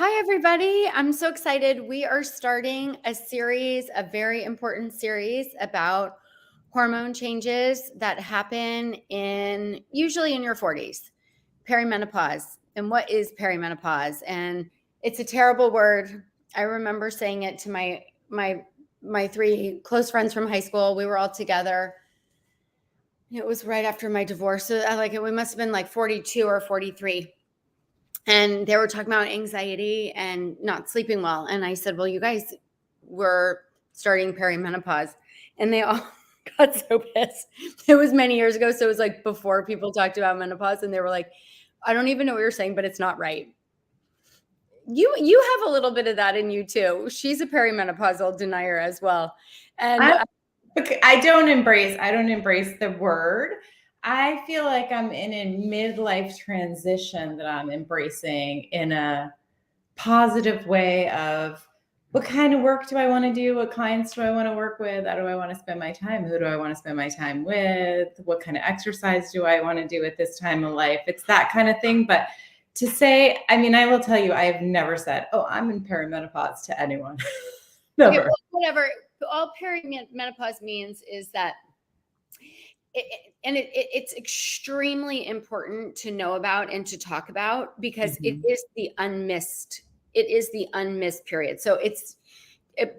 Hi, everybody. I'm so excited. We are starting a very important series about hormone changes that happen usually in your 40s, perimenopause. And what is perimenopause? And it's a terrible word. I remember saying it to my three close friends from high school. We were all together. It was right after my divorce. So we must have been like 42 or 43. And they were talking about anxiety and not sleeping well. And I said, well, you guys were starting perimenopause. And they all got so pissed. It was many years ago. So it was like before people talked about menopause. And they were like, I don't even know what you're saying, but it's not right. You have a little bit of that in you too. She's a perimenopausal denier as well. And I don't embrace the word. I feel like I'm in a midlife transition that I'm embracing in a positive way of what kind of work do I want to do? What clients do I want to work with? How do I want to spend my time? Who do I want to spend my time with? What kind of exercise do I want to do at this time of life? It's that kind of thing. But to say, I will tell you, I have never said, oh, I'm in perimenopause to anyone. Never. Okay, well, whatever. All perimenopause means is that it's extremely important to know about and to talk about because it is the unmissed period. So it's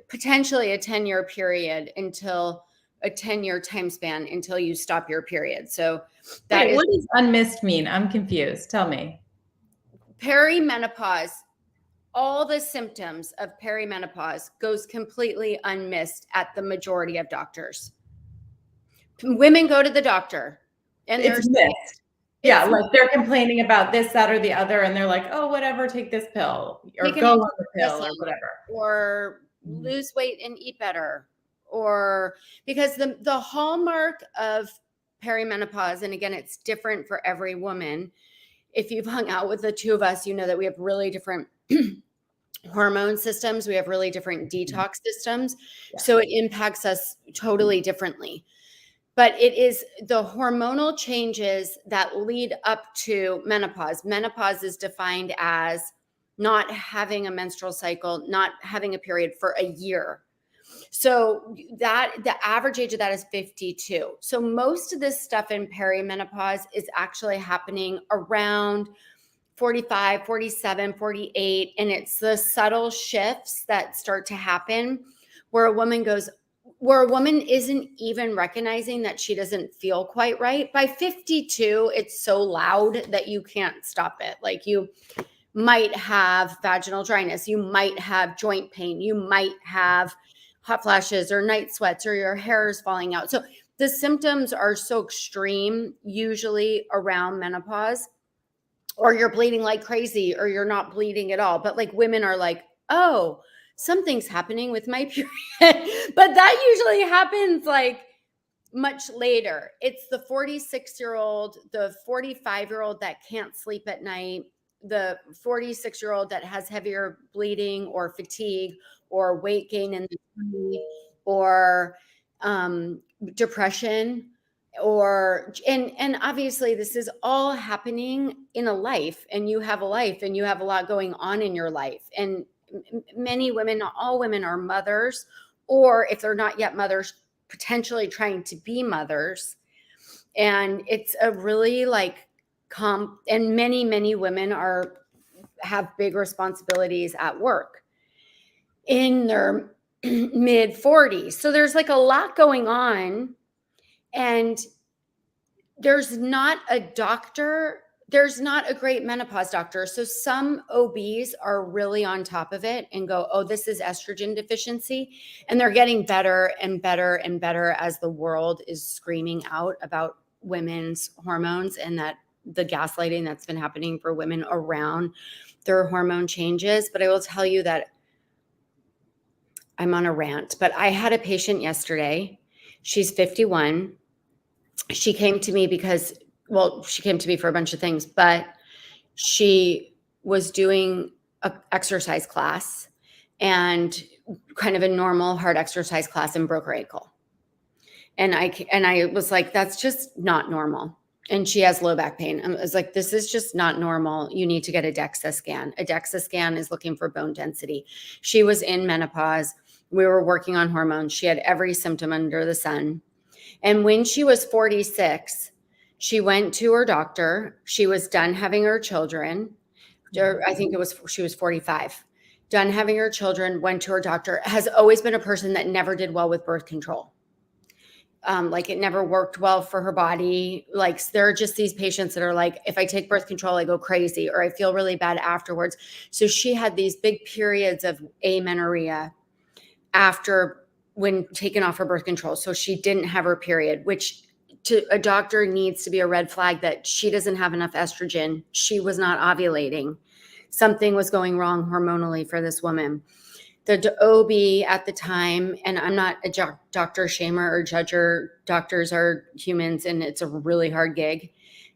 potentially a 10-year period until a 10-year time span until you stop your period. So what does unmissed mean? I'm confused. Tell me. Perimenopause, all the symptoms of perimenopause goes completely unmissed at the majority of doctors. Women go to the doctor and it's missed. Yeah, like they're complaining about this, that, or the other, and they're like, oh, whatever, take this pill or go on the pill or whatever. Or lose weight and eat better. Or because the hallmark of perimenopause, and again, it's different for every woman. If you've hung out with the two of us, you know that we have really different hormone systems. We have really different detox systems. Yeah. So it impacts us totally differently. But it is the hormonal changes that lead up to menopause. Menopause is defined as not having a menstrual cycle, not having a period for a year. So that the average age of that is 52. So most of this stuff in perimenopause is actually happening around 45, 47, 48. And it's the subtle shifts that start to happen where a woman isn't even recognizing that she doesn't feel quite right. By 52, it's so loud that you can't stop it. Like you might have vaginal dryness. You might have joint pain. You might have hot flashes or night sweats or your hair is falling out. So the symptoms are so extreme, usually around menopause, or you're bleeding like crazy or you're not bleeding at all. But like women are like, oh, something's happening with my period. But that usually happens like much later. It's the 46-year-old, the 45-year-old that can't sleep at night, the 46-year-old that has heavier bleeding or fatigue or weight gain in the tummy or depression. And obviously this is all happening in a life, and you have a life and you have a lot going on in your life. And many women, not all women, are mothers, or if they're not yet mothers, potentially trying to be mothers. And it's a really and many women have big responsibilities at work in their mid 40s. So there's like a lot going on, and there's not a great menopause doctor. So some OBs are really on top of it and go, oh, this is estrogen deficiency. And they're getting better and better and better as the world is screaming out about women's hormones and that the gaslighting that's been happening for women around their hormone changes. But I will tell you that I'm on a rant, but I had a patient yesterday. She's 51. She came to me she came to me for a bunch of things, but she was doing an exercise class and kind of a normal hard exercise class and broke her ankle. And I was like, that's just not normal. and she has low back pain. I was like, this is just not normal. You need to get a DEXA scan. A DEXA scan is looking for bone density. She was in menopause. We were working on hormones. She had every symptom under the sun. And when she was 46, she went to her doctor. She was done having her children. I think she was 45. Done having her children, went to her doctor. Has always been a person that never did well with birth control. Like it never worked well for her body. Like there are just these patients that are like, if I take birth control, I go crazy or I feel really bad afterwards. So she had these big periods of amenorrhea after when taken off her birth control. So she didn't have her period, which to a doctor needs to be a red flag that she doesn't have enough estrogen. She was not ovulating. Something was going wrong hormonally for this woman. The OB at the time, and I'm not a doctor shamer or judger, doctors are humans and it's a really hard gig.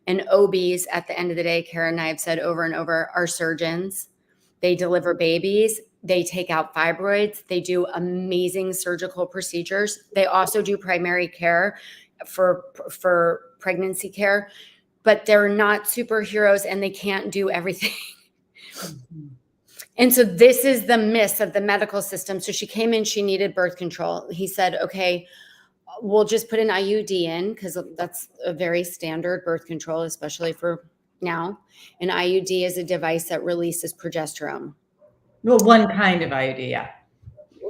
And OBs at the end of the day, Kara and I have said over and over, are surgeons. They deliver babies. They take out fibroids. They do amazing surgical procedures. They also do primary care for pregnancy care, but they're not superheroes and they can't do everything. And so this is the miss of the medical system. So she came in, she needed birth control. He said, okay, we'll just put an IUD in because that's a very standard birth control, especially for now. An IUD is a device that releases progesterone. Well, one kind of IUD, yeah.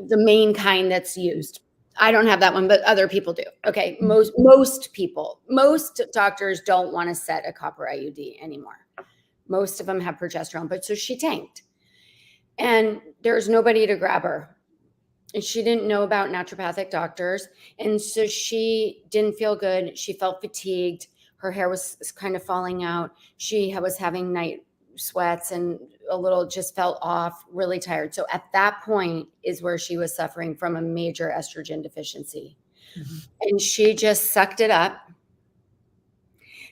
The main kind that's used. I don't have that one, but other people do. Okay, most people, most doctors don't want to set a copper IUD anymore. Most of them have progesterone, but so she tanked. And there's nobody to grab her. And she didn't know about naturopathic doctors. And so she didn't feel good. She felt fatigued. Her hair was kind of falling out. She was having night sweats and a little just felt off, really tired. So at that point is where she was suffering from a major estrogen deficiency. Mm-hmm. And she just sucked it up.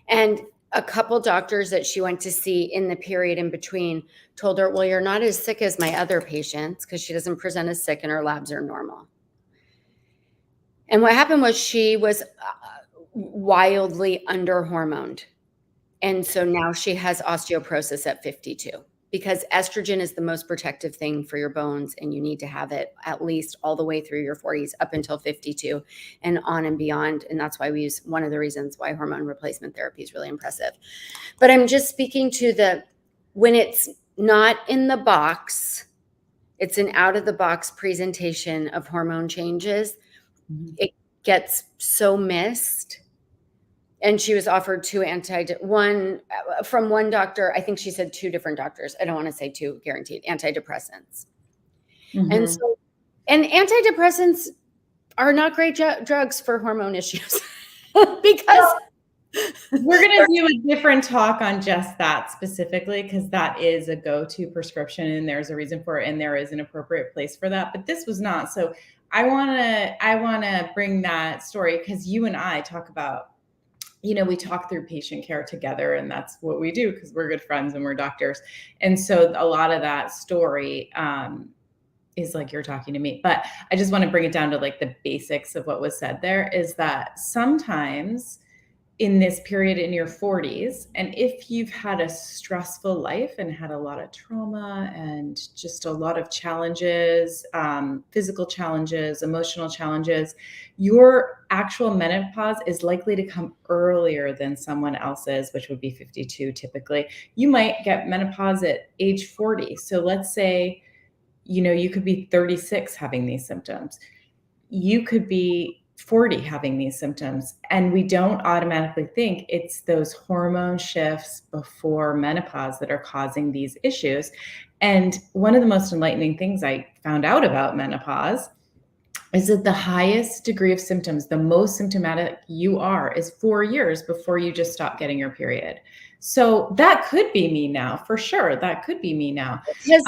And a couple doctors that she went to see in the period in between told her, well, you're not as sick as my other patients because she doesn't present as sick and her labs are normal. And what happened was she was wildly under-hormoned. And so now she has osteoporosis at 52 because estrogen is the most protective thing for your bones and you need to have it at least all the way through your 40s up until 52 and on and beyond. And that's why we use one of the reasons why hormone replacement therapy is really impressive. But I'm just speaking to when it's not in the box, it's an out of the box presentation of hormone changes. Mm-hmm. It gets so missed. And she was offered one from one doctor. I think she said two different doctors. I don't want to say two guaranteed antidepressants. Mm-hmm. And so, and antidepressants are not great drugs for hormone issues because we're going to do a different talk on just that specifically, because that is a go-to prescription and there's a reason for it. And there is an appropriate place for that, but this was not. So I want to bring that story because you and I talk about, we talk through patient care together and that's what we do because we're good friends and we're doctors. And so a lot of that story is like you're talking to me, but I just want to bring it down to like the basics of what was said there is that sometimes in this period in your 40s, and if you've had a stressful life and had a lot of trauma and just a lot of challenges, physical challenges, emotional challenges, your actual menopause is likely to come earlier than someone else's, which would be 52 typically. You might get menopause at age 40. So let's say, you could be 36 having these symptoms. You could be 40 having these symptoms, and we don't automatically think it's those hormone shifts before menopause that are causing these issues. And one of the most enlightening things I found out about menopause is that the highest degree of symptoms, the most symptomatic you are, is 4 years before you just stop getting your period. So that could be me now, for sure. That could be me now. Because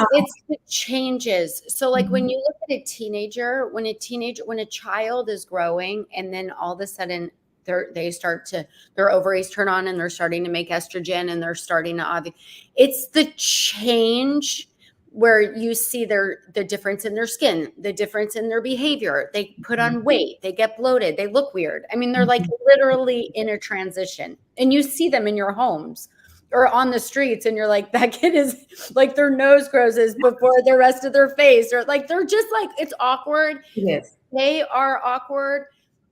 it changes. So like when you look at a teenager, when a child is growing and then all of a sudden their ovaries turn on and they're starting to make estrogen and they're starting to ovulate. It's the change where you see the difference in their skin, the difference in their behavior. They put on weight, they get bloated, they look weird. I mean, they're like literally in a transition, and you see them in your homes or on the streets, and you're like, that kid is like, their nose grows before the rest of their face, or like, they're just like, it's awkward. Yes. They are awkward.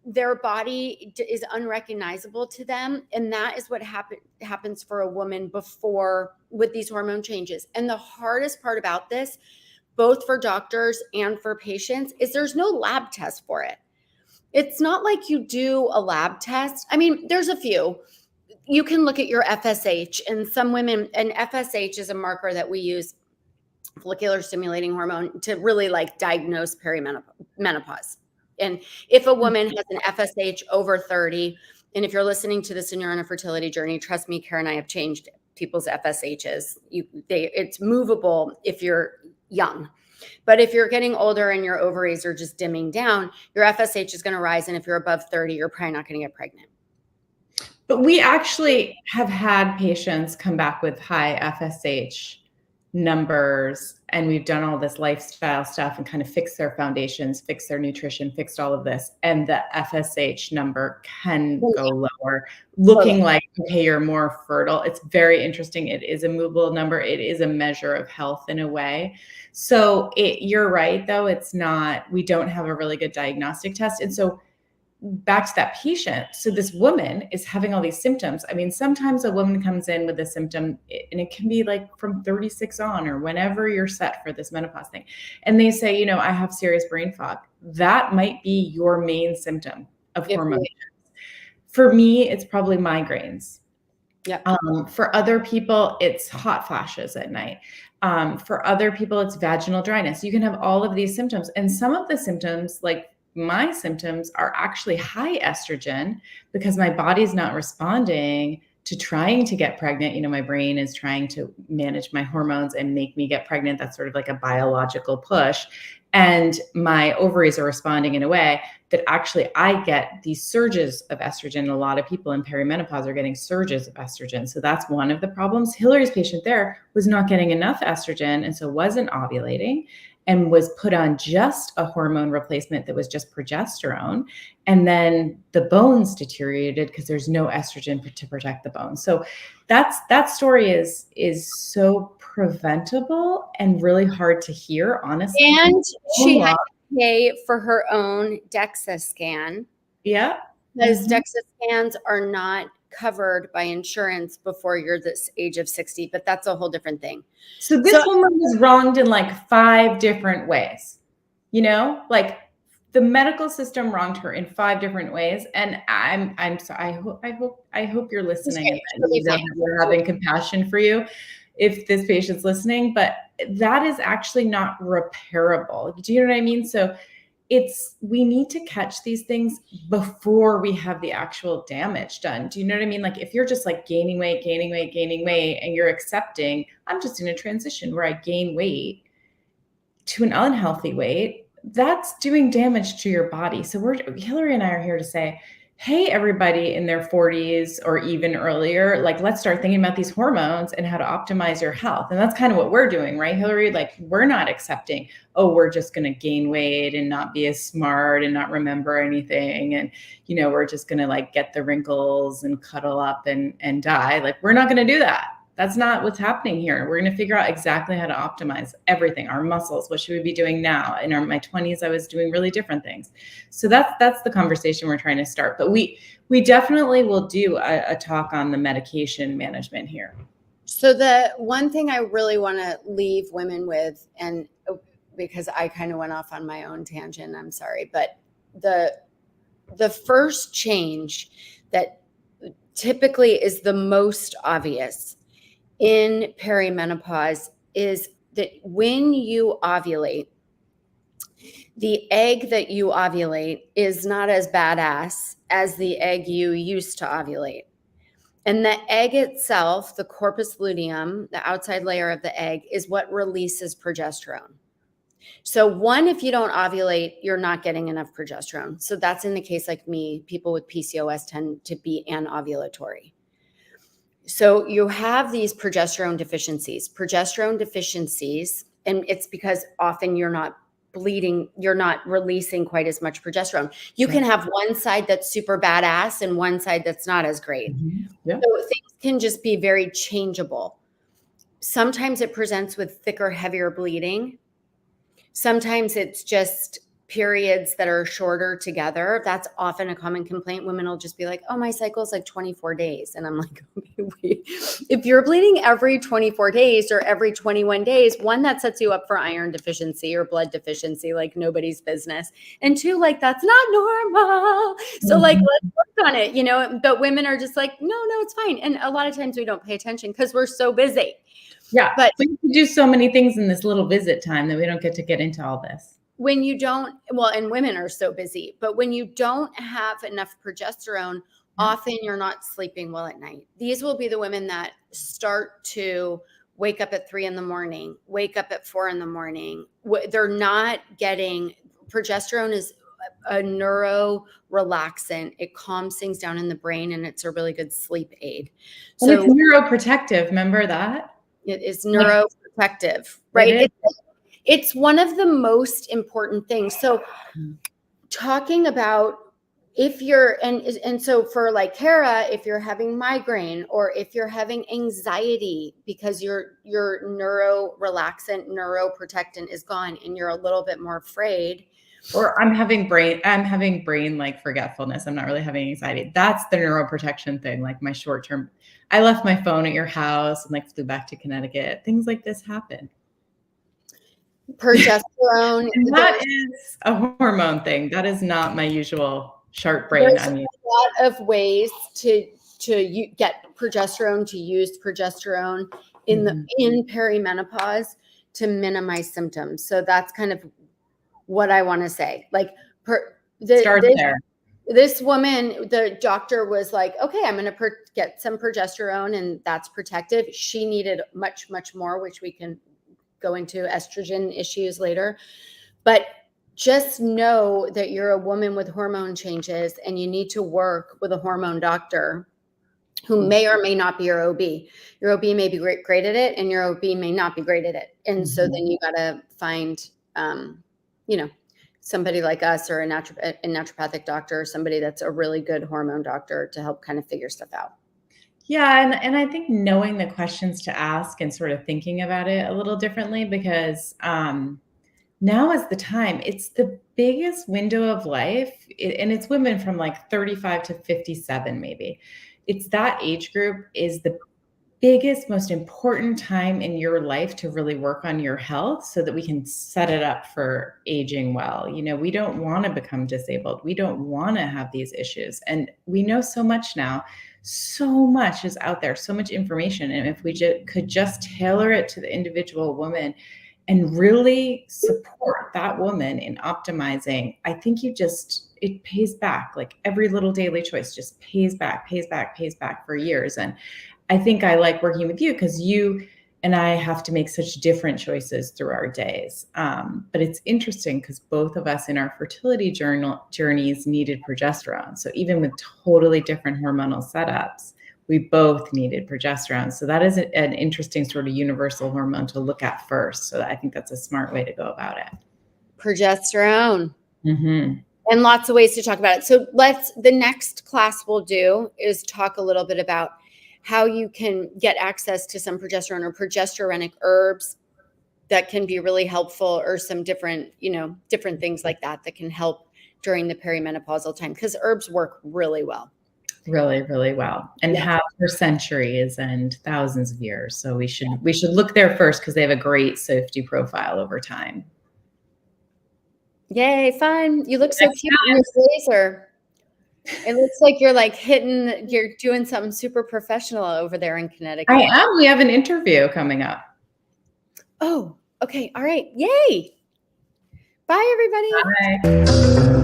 Their body is unrecognizable to them. And that is what happens for a woman with these hormone changes. And the hardest part about this, both for doctors and for patients, is there's no lab test for it. It's not like you do a lab test. I mean, there's a few. You can look at your FSH, and some women, and FSH is a marker that we use, follicular stimulating hormone, to really like diagnose perimenopause. And if a woman has an FSH over 30, and if you're listening to this and you're on a fertility journey, trust me, Kara and I have changed people's FSHs. It's movable if you're young. But if you're getting older and your ovaries are just dimming down, your FSH is going to rise. And if you're above 30, you're probably not going to get pregnant. But we actually have had patients come back with high FSH numbers, and we've done all this lifestyle stuff and kind of fixed their foundations, fixed their nutrition, fixed all of this. And the FSH number can go lower, looking like, okay, you're more fertile. It's very interesting. It is a movable number. It is a measure of health in a way. So you're right, though. It's not, we don't have a really good diagnostic test. And so back to that patient. So this woman is having all these symptoms. I mean, sometimes a woman comes in with a symptom, and it can be like from 36 on, or whenever you're set for this menopause thing. And they say, you know, I have serious brain fog. That might be your main symptom of hormones. For me, it's probably migraines. Yeah. For other people, it's hot flashes at night. For other people, it's vaginal dryness. You can have all of these symptoms. And some of the symptoms, like my symptoms, are actually high estrogen because my body's not responding to trying to get pregnant. You know, my brain is trying to manage my hormones and make me get pregnant. That's sort of like a biological push. And my ovaries are responding in a way that actually I get these surges of estrogen. A lot of people in perimenopause are getting surges of estrogen. So that's one of the problems. Hillary's patient there was not getting enough estrogen, and so wasn't ovulating, and was put on just a hormone replacement that was just progesterone. And then the bones deteriorated because there's no estrogen to protect the bones. So that story is so preventable and really hard to hear, honestly. And she had to pay for her own DEXA scan. Yeah. Because DEXA scans are not covered by insurance before you're this age of 60, but that's a whole different thing. So this woman was wronged in like 5 different ways, you know, like the medical system wronged her in 5 different ways. And I'm sorry. I hope you're listening. And we're having compassion for you if this patient's listening, but that is actually not repairable. Do you know what I mean? So we need to catch these things before we have the actual damage done. Do you know what I mean? Like if you're just like gaining weight, and you're accepting, I'm just in a transition where I gain weight to an unhealthy weight, that's doing damage to your body. So Hillary and I are here to say, hey, everybody in their 40s or even earlier, like, let's start thinking about these hormones and how to optimize your health. And that's kind of what we're doing, right, Hillary? Like, we're not accepting, oh, we're just going to gain weight and not be as smart and not remember anything. And, you know, we're just going to like get the wrinkles and cuddle up and die. Like, we're not going to do that. That's not what's happening here. We're going to figure out exactly how to optimize everything, our muscles. What should we be doing now? In my 20s, I was doing really different things. So that's the conversation we're trying to start. But we definitely will do a talk on the medication management here. So the one thing I really want to leave women with, and because I kind of went off on my own tangent, I'm sorry, but the first change that typically is the most obvious in perimenopause is that when you ovulate, the egg that you ovulate is not as badass as the egg you used to ovulate. And the egg itself, the corpus luteum, the outside layer of the egg, is what releases progesterone. So one, if you don't ovulate, you're not getting enough progesterone. So that's in the case like me, people with PCOS tend to be anovulatory. So you have these progesterone deficiencies. Progesterone deficiencies And it's because often you're not bleeding, you're not releasing quite as much progesterone. You can have one side that's super badass and one side that's not as great. Yeah. So things can just be very changeable. Sometimes it presents with thicker, heavier bleeding. Sometimes it's just periods that are shorter together. That's often a common complaint. Women will just be like, oh, my cycle's like 24 days. And I'm like, okay, if you're bleeding every 24 days or every 21 days, one, that sets you up for iron deficiency or blood deficiency, like nobody's business. And two, like, that's not normal. So like, let's work on it, you know, but women are just like, no, it's fine. And a lot of times we don't pay attention because we're so busy. Yeah. But we can do so many things in this little visit time that we don't get to get into all this. When you don't, well, and women are so busy, but when you don't have enough progesterone, often you're not sleeping well at night. These will be the women that start to wake up at 3 a.m, wake up at 4 a.m. They're not getting, progesterone is a neuro relaxant. It calms things down in the brain and it's a really good sleep aid. And it's neuroprotective. Remember that? It is neuroprotective, right? It's one of the most important things. So talking about if you're, and so for like Kara, if you're having migraine or if you're having anxiety because your neuro relaxant, neuroprotectant is gone and you're a little bit more afraid. Or I'm having brain like forgetfulness. I'm not really having anxiety. That's the neuroprotection thing. Like my short term, I left my phone at your house and like flew back to Connecticut. Things like this happen. Progesterone. That is a hormone thing. That is not my usual sharp brain. There's a lot of ways to get progesterone, to use progesterone in perimenopause to minimize symptoms. So that's kind of what I want to say. Like this woman, the doctor was like, okay, I'm going to get some progesterone and that's protective. She needed much, much more, which we can go into estrogen issues later. But just know that you're a woman with hormone changes and you need to work with a hormone doctor who may or may not be your OB. Your OB may be great at it and your OB may not be great at it. And so then you got to find, somebody like us or a naturopathic doctor or somebody that's a really good hormone doctor to help kind of figure stuff out. Yeah. And I think knowing the questions to ask and sort of thinking about it a little differently, because now is the time. It's the biggest window of life. And it's women from like 35 to 57, maybe. It's that age group is the biggest, most important time in your life to really work on your health so that we can set it up for aging well. You know, we don't want to become disabled. We don't want to have these issues. And we know so much now. So much is out there, so much information. And if we could just tailor it to the individual woman and really support that woman in optimizing, I think it pays back. Like every little daily choice just pays back for years. And I think I like working with you because you and I have to make such different choices through our days. But it's interesting because both of us in our fertility journeys needed progesterone. So even with totally different hormonal setups, we both needed progesterone. So that is an interesting sort of universal hormone to look at first. So I think that's a smart way to go about it. Progesterone. And lots of ways to talk about it. So the next class we'll do is talk a little bit about how you can get access to some progesterone or progesteronic herbs that can be really helpful, or some different things like that can help during the perimenopausal time, because herbs work really well. Really, really well, and have for centuries and thousands of years. So we should look there first because they have a great safety profile over time. Yay, fun. You look so cute in your blazer. It looks like you're doing something super professional over there in Connecticut. I am. We have an interview coming up. Oh, okay. All right. Yay. Bye, everybody. Bye.